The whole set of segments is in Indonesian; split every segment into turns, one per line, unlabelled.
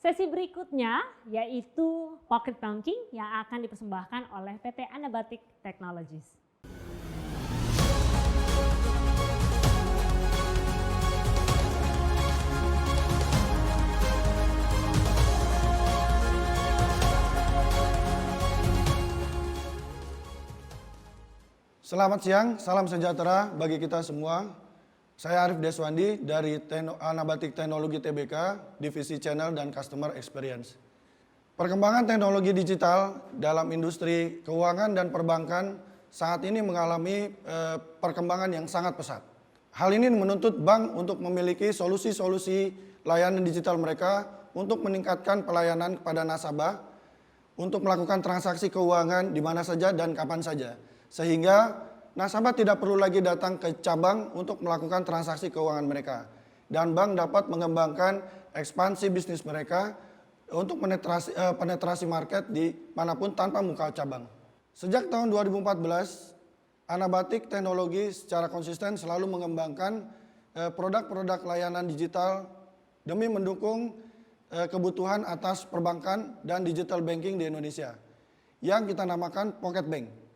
Sesi berikutnya yaitu Pocket Banking yang akan dipersembahkan oleh PT Anabatic Technologies.
Selamat siang, salam sejahtera bagi kita semua. Saya Arif Deswandi dari Anabatic Teknologi Tbk, Divisi Channel dan Customer Experience. Perkembangan teknologi digital dalam industri keuangan dan perbankan saat ini mengalami perkembangan yang sangat pesat. Hal ini menuntut bank untuk memiliki solusi-solusi layanan digital mereka untuk meningkatkan pelayanan kepada nasabah, untuk melakukan transaksi keuangan di mana saja dan kapan saja. Sehingga nasabah tidak perlu lagi datang ke cabang untuk melakukan transaksi keuangan mereka. Dan bank dapat mengembangkan ekspansi bisnis mereka untuk penetrasi market di manapun tanpa muka cabang. Sejak tahun 2014, Anabatic Teknologi secara konsisten selalu mengembangkan produk-produk layanan digital demi mendukung kebutuhan atas perbankan dan digital banking di Indonesia yang kita namakan Pocket Bank.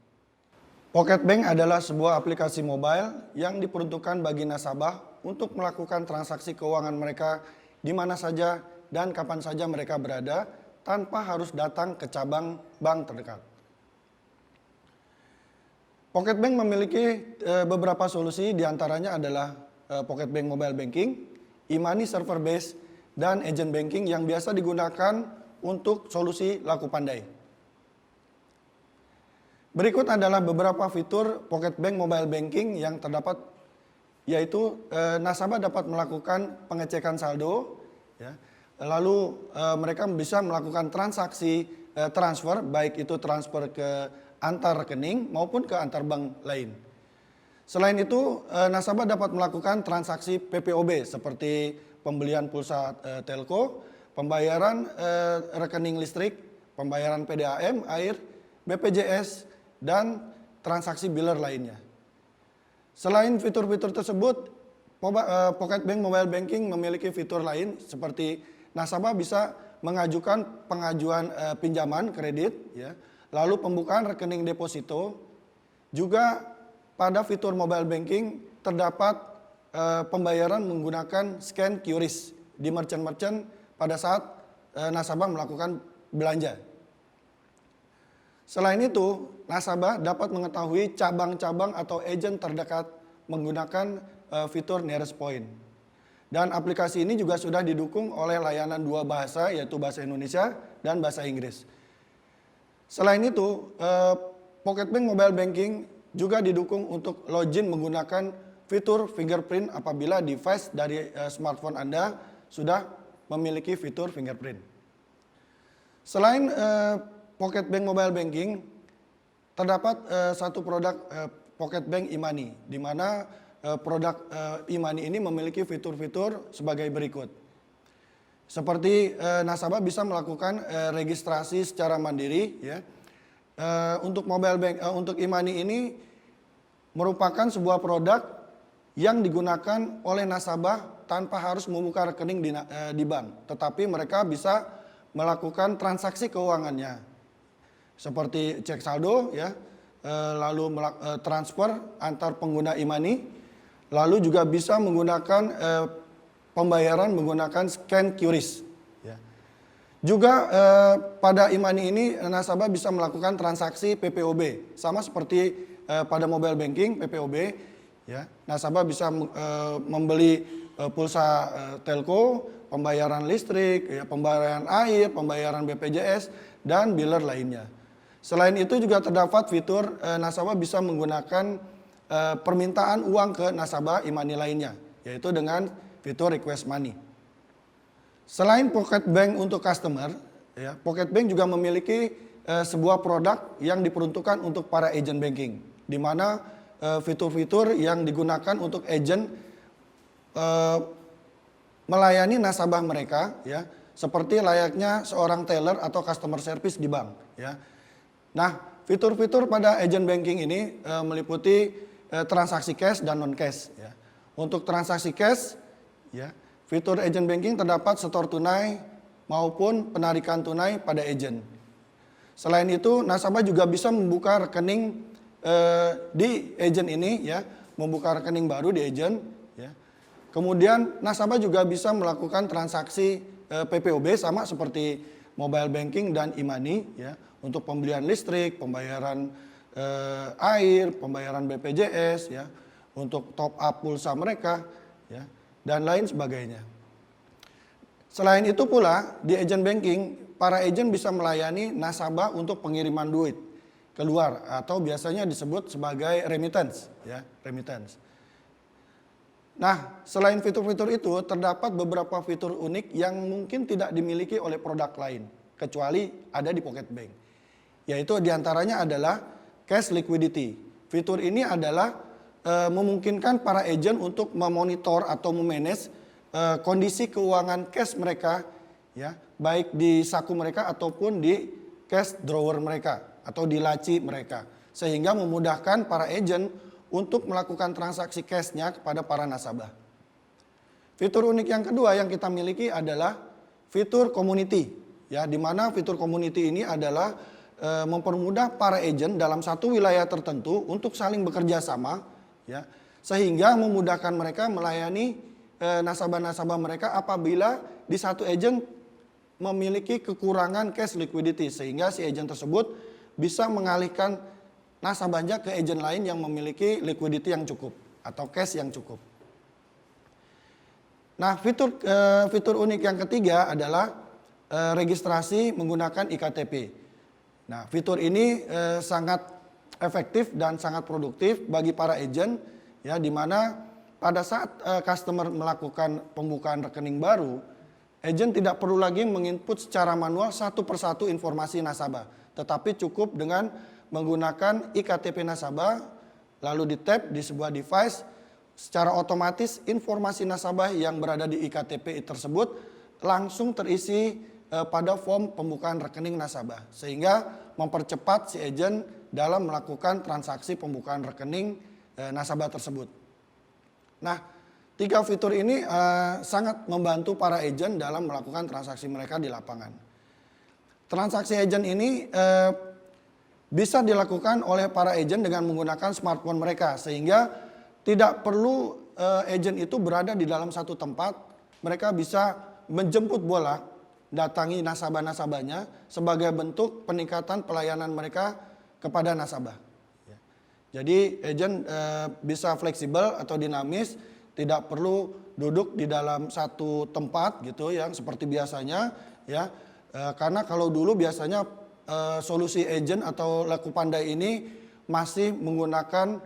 Pocket Bank adalah sebuah aplikasi mobile yang diperuntukkan bagi nasabah untuk melakukan transaksi keuangan mereka di mana saja dan kapan saja mereka berada tanpa harus datang ke cabang bank terdekat. Pocket Bank memiliki beberapa solusi, diantaranya adalah Pocket Bank Mobile Banking, e-money server base, dan agent banking yang biasa digunakan untuk solusi laku pandai. Berikut adalah beberapa fitur Pocket Bank Mobile Banking yang terdapat, yaitu nasabah dapat melakukan pengecekan saldo, ya. Lalu mereka bisa melakukan transaksi transfer, baik itu transfer ke antar rekening maupun ke antar bank lain. Selain itu, nasabah dapat melakukan transaksi PPOB seperti pembelian pulsa telco, pembayaran rekening listrik, pembayaran PDAM, air, BPJS, dan transaksi biller lainnya. Selain fitur-fitur tersebut, Pocket Bank Mobile Banking memiliki fitur lain seperti nasabah bisa mengajukan pengajuan pinjaman kredit, ya, lalu pembukaan rekening deposito. Juga pada fitur mobile banking terdapat pembayaran menggunakan scan QRIS di merchant-merchant pada saat nasabah melakukan belanja. Selain itu, nasabah dapat mengetahui cabang-cabang atau agent terdekat menggunakan fitur Nearest Point. Dan aplikasi ini juga sudah didukung oleh layanan dua bahasa, yaitu bahasa Indonesia dan bahasa Inggris. Selain itu, Pocket Bank Mobile Banking juga didukung untuk login menggunakan fitur fingerprint apabila device dari smartphone Anda sudah memiliki fitur fingerprint. Selain Pocket Bank Mobile Banking, terdapat satu produk Pocket Bank e-money, di mana produk e-money ini memiliki fitur-fitur sebagai berikut. Seperti nasabah bisa melakukan registrasi secara mandiri, ya. Untuk untuk e-money ini merupakan sebuah produk yang digunakan oleh nasabah tanpa harus membuka rekening di bank, tetapi mereka bisa melakukan transaksi keuangannya. Seperti cek saldo, ya, lalu transfer antar pengguna e-money, lalu juga bisa menggunakan pembayaran menggunakan scan QRIS. Ya. Juga pada e-money ini nasabah bisa melakukan transaksi PPOB, sama seperti pada mobile banking PPOB. Ya. Nasabah bisa membeli pulsa telco, pembayaran listrik, ya, pembayaran air, pembayaran BPJS, dan biller lainnya. Selain itu juga terdapat fitur nasabah bisa menggunakan permintaan uang ke nasabah e-money lainnya, yaitu dengan fitur request money. Selain Pocket Bank untuk customer, ya, Pocket Bank juga memiliki sebuah produk yang diperuntukkan untuk para agent banking, di mana fitur-fitur yang digunakan untuk agent melayani nasabah mereka, ya, seperti layaknya seorang teller atau customer service di bank, ya. Nah, fitur-fitur pada agent banking ini meliputi transaksi cash dan non cash, ya. Untuk transaksi cash, ya, fitur agent banking terdapat setor tunai maupun penarikan tunai pada agent. Selain itu, nasabah juga bisa membuka rekening di agent ini, ya, membuka rekening baru di agent. Ya. Kemudian nasabah juga bisa melakukan transaksi PPOB sama seperti mobile banking dan e-money, ya, untuk pembelian listrik, pembayaran air, pembayaran BPJS, ya, untuk top up pulsa mereka, ya, dan lain sebagainya. Selain itu pula di agent banking, para agent bisa melayani nasabah untuk pengiriman duit keluar atau biasanya disebut sebagai remittance, ya, remittance. Nah, selain fitur-fitur itu, terdapat beberapa fitur unik yang mungkin tidak dimiliki oleh produk lain, kecuali ada di Pocket Bank. Yaitu diantaranya adalah cash liquidity. Fitur ini adalah memungkinkan para agent untuk memonitor atau memanage kondisi keuangan cash mereka, ya, baik di saku mereka ataupun di cash drawer mereka atau di laci mereka, sehingga memudahkan para agent untuk melakukan transaksi cashnya kepada para nasabah. Fitur unik yang kedua yang kita miliki adalah fitur community, ya, di mana fitur community ini adalah mempermudah para agent dalam satu wilayah tertentu untuk saling bekerja sama, ya, sehingga memudahkan mereka melayani nasabah-nasabah mereka apabila di satu agent memiliki kekurangan cash liquidity, sehingga si agent tersebut bisa mengalihkan nasabahnya ke agent lain yang memiliki liquidity yang cukup atau cash yang cukup. Nah, fitur unik yang ketiga adalah registrasi menggunakan iktp. Nah, fitur ini sangat efektif dan sangat produktif bagi para agent, ya, di mana pada saat customer melakukan pembukaan rekening baru, agent tidak perlu lagi menginput secara manual satu persatu informasi nasabah, tetapi cukup dengan menggunakan iktp nasabah, lalu di-tap di sebuah device, secara otomatis informasi nasabah yang berada di iktp tersebut langsung terisi pada form pembukaan rekening nasabah, sehingga mempercepat si agent dalam melakukan transaksi pembukaan rekening nasabah tersebut. Nah, 3 fitur ini sangat membantu para agent dalam melakukan transaksi mereka di lapangan. Transaksi agent ini bisa dilakukan oleh para agent dengan menggunakan smartphone mereka, sehingga tidak perlu agent itu berada di dalam satu tempat. Mereka bisa menjemput bola, datangi nasabah-nasabahnya sebagai bentuk peningkatan pelayanan mereka kepada nasabah. Jadi agent bisa fleksibel atau dinamis, tidak perlu duduk di dalam satu tempat gitu yang seperti biasanya, ya. Karena kalau dulu biasanya solusi agent atau laku pandai ini masih menggunakan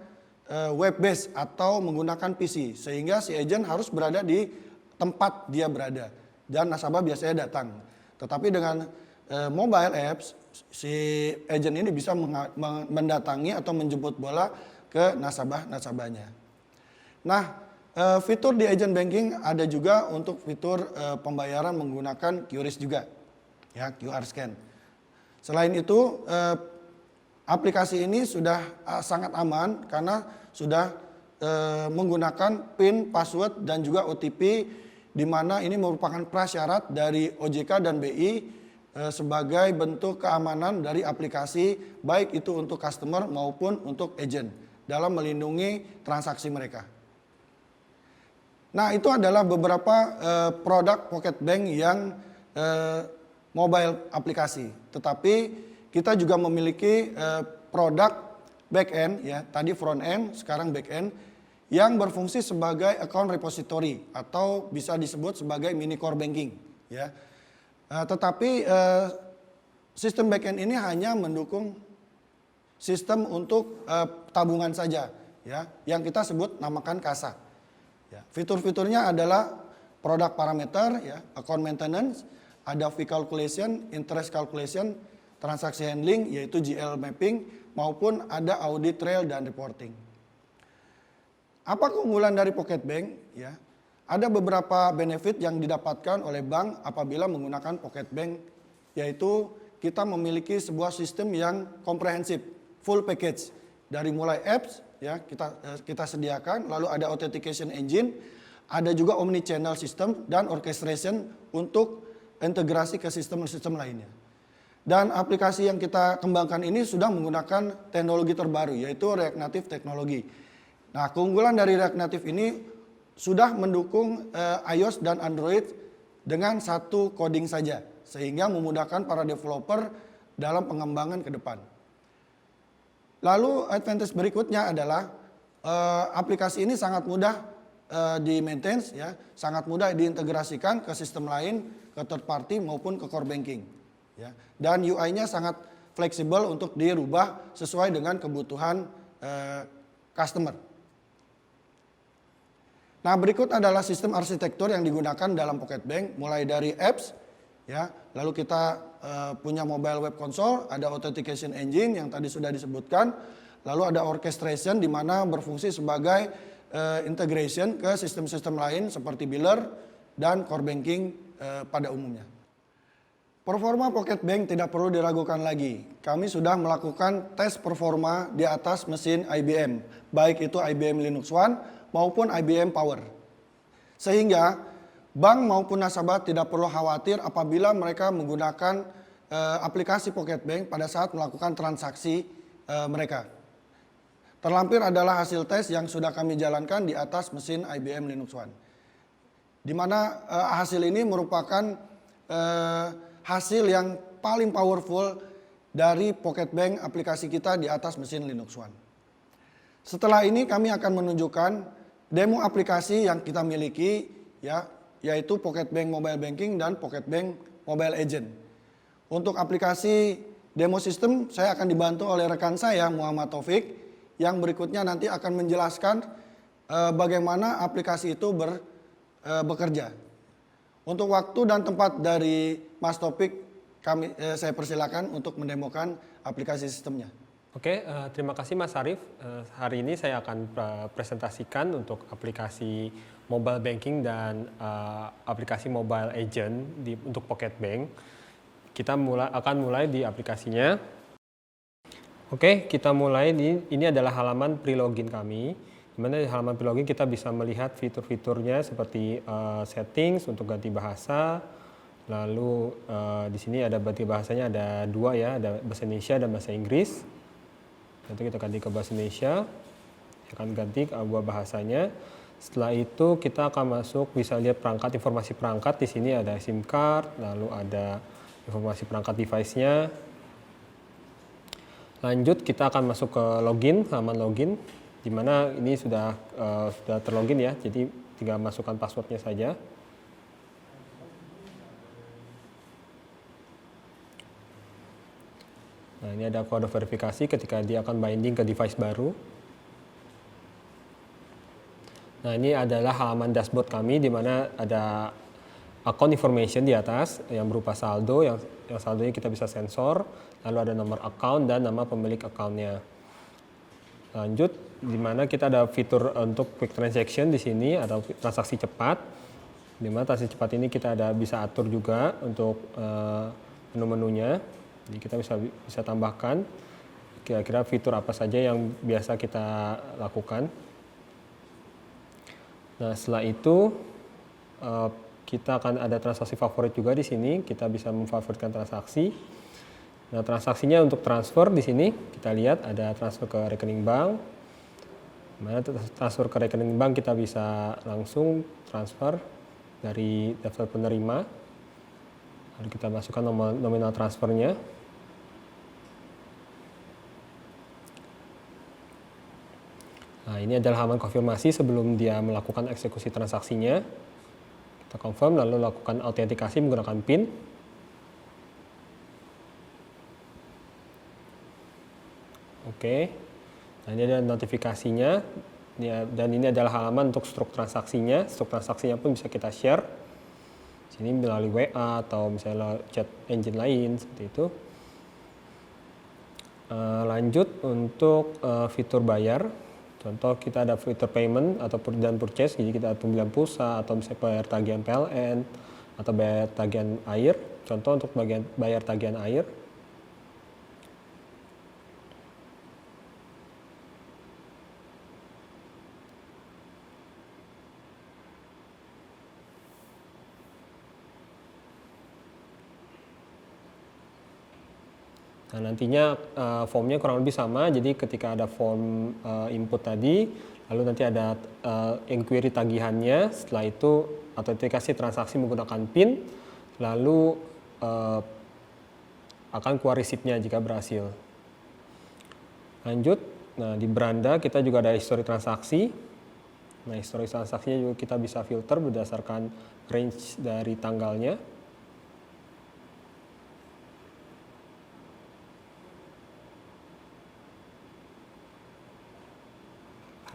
web base atau menggunakan PC, sehingga si agent harus berada di tempat dia berada dan nasabah biasanya datang. Tetapi dengan mobile apps, si agent ini bisa mendatangi atau menjemput bola ke nasabah-nasabahnya. Nah, fitur di agent banking ada juga untuk fitur pembayaran menggunakan QRIS juga, ya, QR scan. Selain itu, aplikasi ini sudah sangat aman karena sudah menggunakan PIN, password, dan juga OTP, di mana ini merupakan prasyarat dari OJK dan BI sebagai bentuk keamanan dari aplikasi, baik itu untuk customer maupun untuk agent dalam melindungi transaksi mereka. Nah, itu adalah beberapa produk Pocket Bank yang mobile aplikasi. Tetapi kita juga memiliki produk back end, ya, tadi front end, sekarang back end, yang berfungsi sebagai account repository atau bisa disebut sebagai mini core banking, ya. Tetapi sistem back end ini hanya mendukung sistem untuk tabungan saja, ya, yang kita sebut namakan kasa. Ya, fitur-fiturnya adalah product parameter, ya, account maintenance, ada fee calculation, interest calculation, transaksi handling yaitu GL mapping, maupun ada audit trail dan reporting. Apa keunggulan dari Pocket Bank? Ya, ada beberapa benefit yang didapatkan oleh bank apabila menggunakan Pocket Bank, yaitu kita memiliki sebuah sistem yang komprehensif, full package, dari mulai apps, ya, kita sediakan, lalu ada authentication engine, ada juga omni channel system dan orchestration untuk integrasi ke sistem-sistem lainnya. Dan aplikasi yang kita kembangkan ini sudah menggunakan teknologi terbaru, yaitu React Native Technology. Nah, keunggulan dari React Native ini sudah mendukung iOS dan Android dengan satu coding saja, sehingga memudahkan para developer dalam pengembangan ke depan. Lalu advantage berikutnya adalah aplikasi ini sangat mudah di-maintain, ya, sangat mudah diintegrasikan ke sistem lain, ke third party maupun ke core banking. Ya. Dan UI-nya sangat fleksibel untuk dirubah sesuai dengan kebutuhan customer. Nah, berikut adalah sistem arsitektur yang digunakan dalam Pocket Bank, mulai dari apps, ya, lalu kita punya mobile web console, ada authentication engine yang tadi sudah disebutkan, lalu ada orchestration di mana berfungsi sebagai integration ke sistem-sistem lain seperti biller dan core banking pada umumnya. Performa Pocket Bank tidak perlu diragukan lagi. Kami sudah melakukan tes performa di atas mesin IBM, baik itu IBM Linux One maupun IBM Power. Sehingga bank maupun nasabah tidak perlu khawatir apabila mereka menggunakan aplikasi Pocket Bank pada saat melakukan transaksi mereka. Terlampir adalah hasil tes yang sudah kami jalankan di atas mesin IBM Linux One. Di mana hasil ini merupakan hasil yang paling powerful dari Pocket Bank aplikasi kita di atas mesin Linux One. Setelah ini kami akan menunjukkan demo aplikasi yang kita miliki, ya, yaitu Pocket Bank Mobile Banking dan Pocket Bank Mobile Agent. Untuk aplikasi demo sistem saya akan dibantu oleh rekan saya Muhammad Taufik yang berikutnya nanti akan menjelaskan bagaimana aplikasi itu bekerja. Untuk waktu dan tempat dari Mas Taufik, saya persilakan untuk mendemokan aplikasi sistemnya.
Oke, terima kasih Mas Arif. Hari ini saya akan presentasikan untuk aplikasi mobile banking dan aplikasi mobile agent untuk Pocket Bank. Kita akan mulai di aplikasinya. Oke, kita mulai. Ini adalah halaman pre-login kami. Di mana di halaman pre-login kita bisa melihat fitur-fiturnya seperti settings untuk ganti bahasa. Lalu di sini ada ganti bahasanya ada dua ya, ada bahasa Indonesia dan bahasa Inggris. Nanti kita ganti ke bahasa Indonesia, akan ganti ke dua bahasanya. Setelah itu kita akan masuk, bisa lihat perangkat, informasi perangkat. Di sini ada SIM card, lalu ada informasi perangkat device-nya. Lanjut kita akan masuk ke login, halaman login, di mana ini sudah terlogin ya, jadi tinggal masukkan passwordnya saja. Nah, ini ada kode verifikasi ketika dia akan binding ke device baru. Nah, ini adalah halaman dashboard kami di mana ada account information di atas yang berupa saldo, yang saldonya kita bisa sensor, lalu ada nomor account dan nama pemilik accountnya. Lanjut, di mana kita ada fitur untuk quick transaction di sini atau transaksi cepat. Di mana transaksi cepat ini kita bisa atur juga untuk menu-menunya. Jadi kita bisa tambahkan kira-kira fitur apa saja yang biasa kita lakukan. Nah, setelah itu kita akan ada transaksi favorit juga di sini. Kita bisa memfavoritkan transaksi. Nah, transaksinya untuk transfer di sini kita lihat ada transfer ke rekening bank. Mana transfer ke rekening bank kita bisa langsung transfer dari daftar penerima. Lalu kita masukkan nominal transfernya. Nah, ini adalah halaman konfirmasi sebelum dia melakukan eksekusi transaksinya. Kita confirm lalu lakukan autentikasi menggunakan PIN. Oke. Nah, ini ada notifikasinya. Dan ini adalah halaman untuk struk transaksinya. Struk transaksinya pun bisa kita share. Sini melalui WA atau misalnya chat engine lain seperti itu. Lanjut untuk fitur bayar. Contoh kita ada fitur payment atau dan purchase, jadi kita pembelian pulsa atau misalnya bayar tagihan PLN atau bayar tagihan air. Contoh untuk bayar tagihan air. Nah, nantinya formnya kurang lebih sama, jadi ketika ada form input tadi, lalu nanti ada inquiry tagihannya, setelah itu autentikasi transaksi menggunakan PIN, lalu akan keluar resipnya jika berhasil. Lanjut, nah di beranda kita juga ada histori transaksi. Nah, histori transaksinya juga kita bisa filter berdasarkan range dari tanggalnya.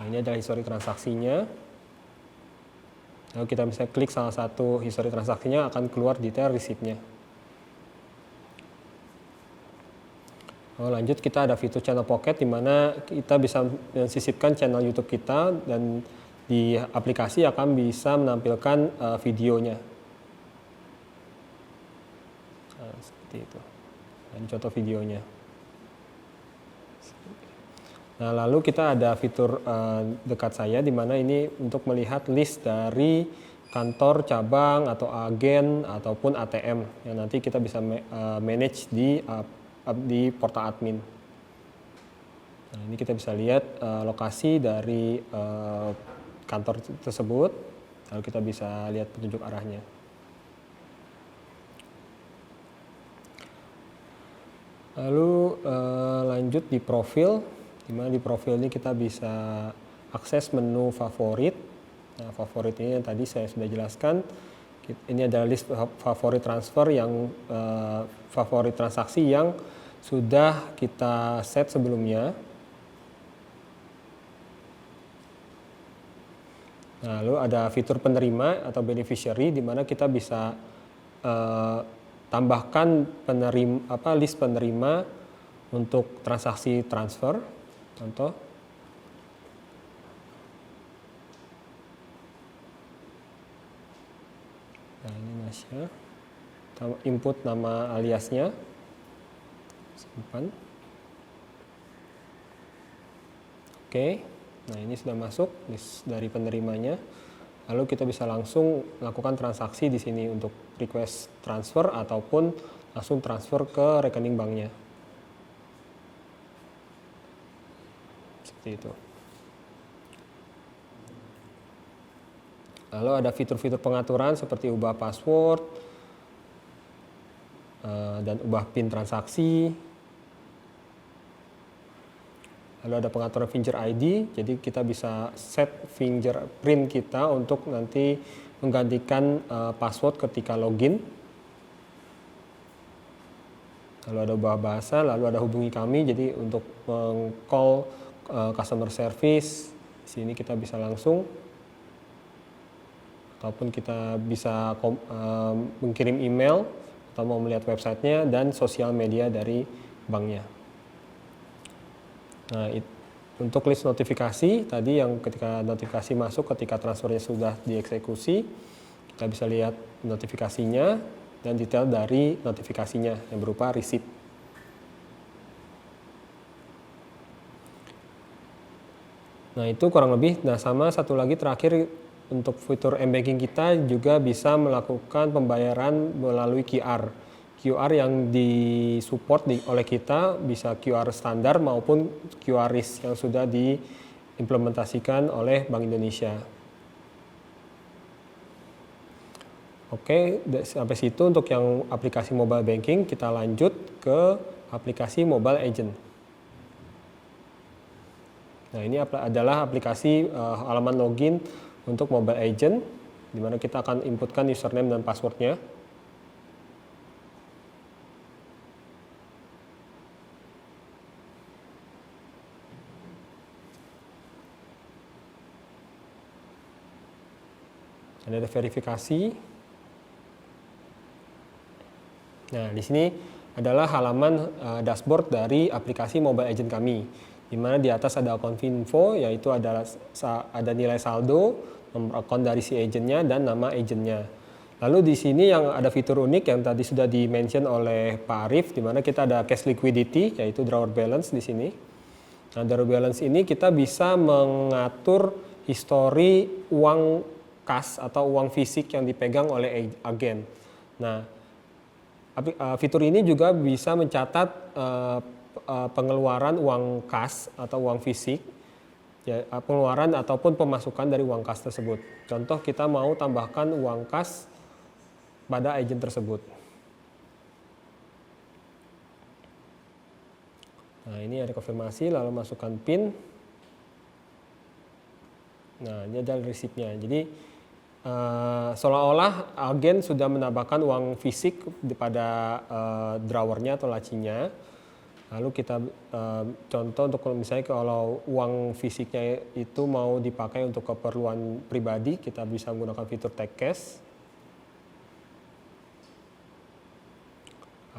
Nah, ini adalah histori transaksinya. Lalu kita bisa klik salah satu histori transaksinya, akan keluar detail resipnya. Lanjut, kita ada fitur channel pocket di mana kita bisa mensisipkan channel YouTube kita, dan di aplikasi akan bisa menampilkan videonya. Nah, seperti itu. Dan contoh videonya. Nah, lalu kita ada fitur dekat saya di mana ini untuk melihat list dari kantor, cabang, atau agen, ataupun ATM yang nanti kita bisa manage di portal admin. Nah, ini kita bisa lihat lokasi dari kantor tersebut, lalu kita bisa lihat petunjuk arahnya. Lalu lanjut di profil. Dimana di profil ini kita bisa akses menu favorit. Nah, favorit ini yang tadi saya sudah jelaskan. Ini adalah list favorit transfer yang favorit transaksi yang sudah kita set sebelumnya. Nah, lalu ada fitur penerima atau beneficiary di mana kita bisa tambahkan list penerima untuk transaksi transfer. Contoh, nah ini Nasya, input nama aliasnya, simpan. Oke, nah ini sudah masuk list dari penerimanya. Lalu kita bisa langsung lakukan transaksi di sini untuk request transfer ataupun langsung transfer ke rekening banknya. Seperti itu. Lalu ada fitur-fitur pengaturan seperti ubah password dan ubah PIN transaksi. Lalu ada pengaturan finger ID, jadi kita bisa set fingerprint kita untuk nanti menggantikan password ketika login. Lalu ada ubah bahasa, lalu ada hubungi kami, jadi untuk meng-call customer service, di sini kita bisa langsung, ataupun kita bisa mengirim email atau mau melihat websitenya dan sosial media dari banknya. Nah, untuk list notifikasi tadi yang ketika notifikasi masuk ketika transfernya sudah dieksekusi, kita bisa lihat notifikasinya dan detail dari notifikasinya yang berupa receipt. Nah, itu kurang lebih. Nah, sama satu lagi terakhir untuk fitur m-banking kita juga bisa melakukan pembayaran melalui QR. QR yang disupport oleh kita bisa QR standar maupun QRIS yang sudah diimplementasikan oleh Bank Indonesia. Oke, sampai situ untuk yang aplikasi mobile banking. Kita lanjut ke aplikasi mobile agent. Nah, ini adalah aplikasi halaman login untuk mobile agent, di mana kita akan inputkan username dan passwordnya. Ada verifikasi. Nah, di sini adalah halaman dashboard dari aplikasi mobile agent kami, di mana di atas ada account info, yaitu ada nilai saldo, nomor account dari si agentnya, dan nama agentnya. Lalu di sini yang ada fitur unik yang tadi sudah di-mention oleh Pak Arief, di mana kita ada cash liquidity, yaitu drawer balance di sini. Nah, drawer balance ini kita bisa mengatur histori uang kas atau uang fisik yang dipegang oleh agen. Nah, Fitur ini juga bisa mencatat pengeluaran uang kas atau uang fisik, ya, pengeluaran ataupun pemasukan dari uang kas tersebut. Contoh kita mau tambahkan uang kas pada agent tersebut. Nah, ini ada konfirmasi, lalu masukkan PIN. Nah, ini adalah resipnya. Jadi seolah-olah agen sudah menambahkan uang fisik pada drawernya atau lacinya. Lalu kita contoh untuk misalnya kalau uang fisiknya itu mau dipakai untuk keperluan pribadi, kita bisa menggunakan fitur take cash.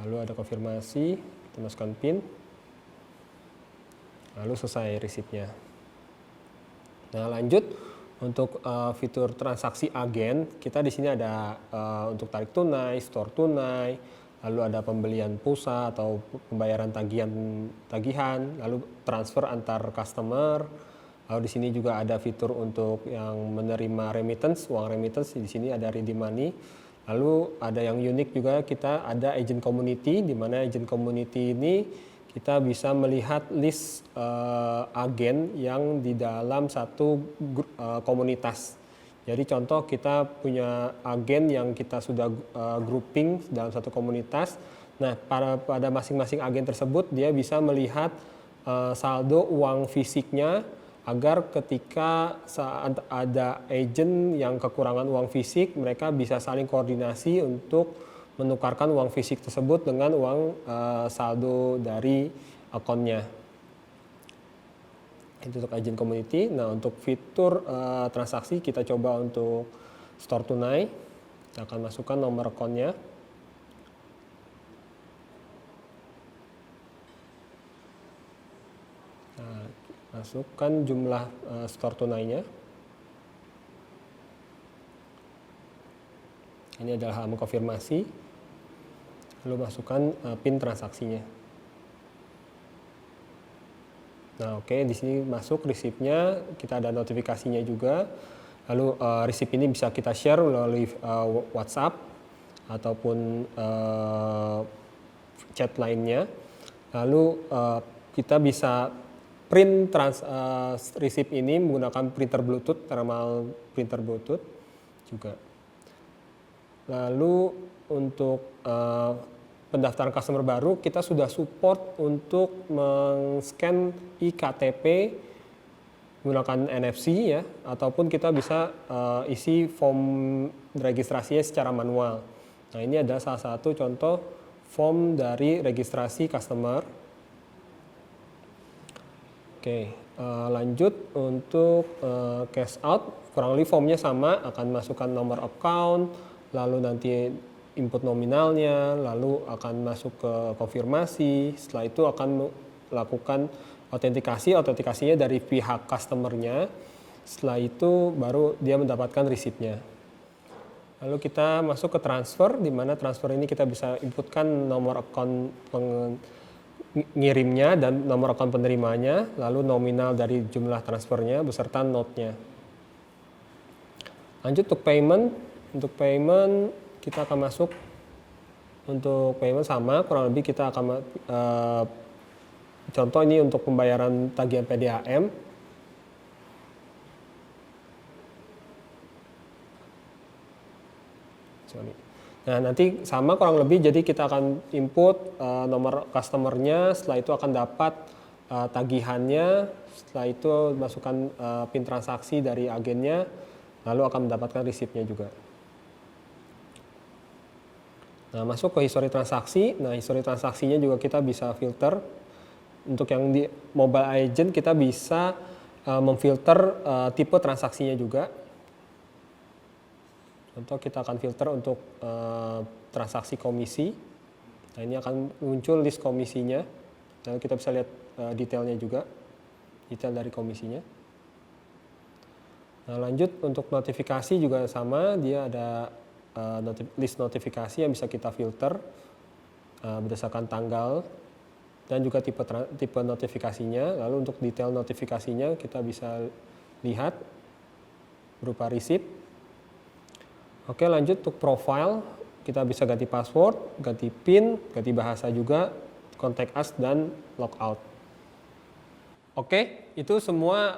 Lalu ada konfirmasi, kita masukkan PIN. Lalu selesai resipnya. Nah, lanjut untuk fitur transaksi agen, kita di sini ada untuk tarik tunai, store tunai, lalu ada pembelian pulsa atau pembayaran tagihan, lalu transfer antar customer. Lalu di sini juga ada fitur untuk yang menerima remittance, uang remittance, di sini ada redeem money. Lalu ada yang unik juga, kita ada agent community, di mana agent community ini kita bisa melihat list agen yang di dalam satu komunitas. Jadi contoh kita punya agen yang kita sudah grouping dalam satu komunitas. Nah, pada masing-masing agen tersebut dia bisa melihat saldo uang fisiknya, agar ketika saat ada agent yang kekurangan uang fisik, mereka bisa saling koordinasi untuk menukarkan uang fisik tersebut dengan uang saldo dari akunnya. Itu untuk agent community. Nah, untuk fitur transaksi kita coba untuk store tunai. Kita akan masukkan nomor akunnya. Nah, masukkan jumlah store tunainya. Ini adalah halaman konfirmasi. Lalu masukkan PIN transaksinya. Nah, oke, di sini masuk resipnya, kita ada notifikasinya juga. Lalu resip ini bisa kita share melalui WhatsApp ataupun chat lainnya. Lalu kita bisa print resip ini menggunakan printer Bluetooth, thermal printer Bluetooth juga. Lalu untuk pendaftaran customer baru, kita sudah support untuk men-scan iKTP menggunakan NFC ya, ataupun kita bisa isi form registrasinya secara manual. Nah, ini adalah salah satu contoh form dari registrasi customer. Oke, lanjut untuk cash out, kurang lebih formnya sama, akan masukkan nomor account, lalu nanti input nominalnya, lalu akan masuk ke konfirmasi, setelah itu akan melakukan autentikasinya dari pihak customernya, setelah itu baru dia mendapatkan resipnya. Lalu kita masuk ke transfer, di mana transfer ini kita bisa inputkan nomor account pengirimnya dan nomor account penerimanya, lalu nominal dari jumlah transfernya beserta note-nya. Lanjut untuk payment kita akan masuk untuk payment sama, kurang lebih kita akan contoh ini untuk pembayaran tagihan PDAM. Nah, nanti sama kurang lebih, jadi kita akan input nomor customernya, setelah itu akan dapat tagihannya, setelah itu masukkan PIN transaksi dari agennya, lalu akan mendapatkan resipnya juga. Nah, masuk ke histori transaksi. Nah, histori transaksinya juga kita bisa filter. Untuk yang di mobile agent kita bisa memfilter tipe transaksinya juga. Contoh kita akan filter untuk transaksi komisi. Nah, ini akan muncul list komisinya. Lalu kita bisa lihat detailnya juga, detail dari komisinya. Nah, lanjut untuk notifikasi juga sama, dia ada list notifikasi yang bisa kita filter berdasarkan tanggal dan juga tipe notifikasinya. Lalu untuk detail notifikasinya kita bisa lihat berupa receipt. Oke, lanjut untuk profile. Kita bisa ganti password, ganti PIN, ganti bahasa juga, contact us, dan logout. Oke, itu semua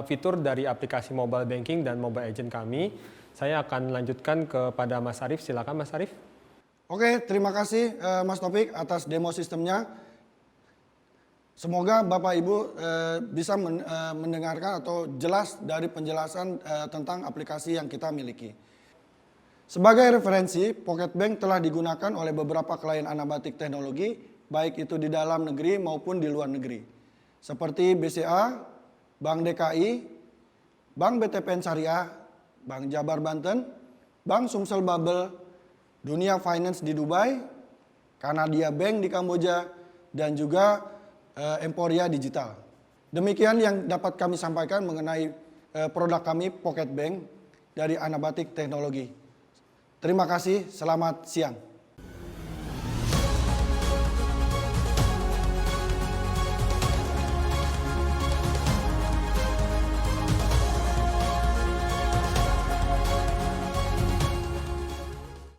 fitur dari aplikasi mobile banking dan mobile agent kami. Saya akan lanjutkan kepada Mas Arief. Silakan Mas Arief.
Oke, terima kasih Mas Taufik atas demo sistemnya. Semoga Bapak Ibu bisa mendengarkan atau jelas dari penjelasan tentang aplikasi yang kita miliki. Sebagai referensi, Pocket Bank telah digunakan oleh beberapa klien Anabatik Teknologi, baik itu di dalam negeri maupun di luar negeri. Seperti BCA, Bank DKI, Bank BTPN Syariah, Bank Jabar Banten, Bank Sumsel Babel, Dunia Finance di Dubai, Kanadia Bank di Kamboja, dan juga Emporia Digital. Demikian yang dapat kami sampaikan mengenai produk kami Pocket Bank dari Anabatik Teknologi. Terima kasih, selamat siang.